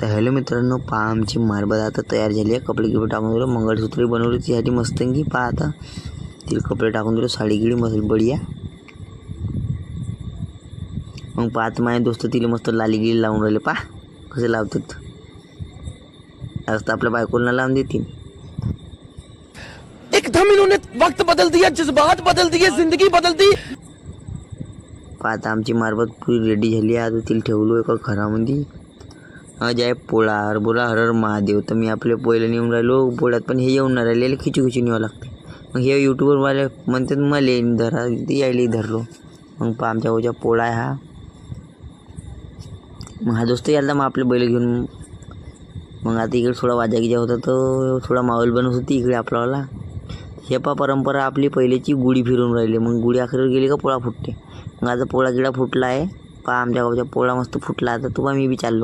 तर हॅलो मित्रांनो, पहा आमची मारबत आता तयार झाली आहे. कपडे गिपडे टाकून दिलं, मंगळसूत्रही बनवली त्यासाठी मस्तंगी. पहा आता तिला कपडे टाकून दिलं, साडी गिडी मस्त बढिया. मग पाहत माझे दोस्त तिला मस्त लाली गिली लावून राहिले. पहा कसे लावतात. आज तर आपल्या बायकोला लावून देतील. एकदम इन्होंने वक्त बदल दिया, जज्बात बदल दिए, जिंदगी बदल दी. आता आमची मारबत पुरी रेडी झाली आहे. आता तिला ठेवलो एका घरामध्ये. आज आहे पोळा. बोला हर हर महादेव. तर मी आपले पोळ्याला नेऊन राहिलो पोळ्यात, पण हे येऊन नाही राहिले, खिचू न्यावं लागते. मग हे यूट्यूबरवाले म्हणतात मला धरा, ते यायला धरलो. मग पहा आमच्या गावच्या पोळा आहे हा. मग हा दोस्त यायला मग आपले बैल घेऊन. मग आता इकडे थोडा वाजागिजा होता, तर थोडा माहोल बनत होती इकडे आपल्याला. हे पा परंपरा आपली पहिल्याची गुढी फिरून राहिली. मग गुढी अखेर गेली का पोळा फुटते. मग आता पोळा गिळा फुटला आहे. पहा आमच्या गावच्या पोळा मस्त फुटला. आता तुम्हा मी बी चाललो.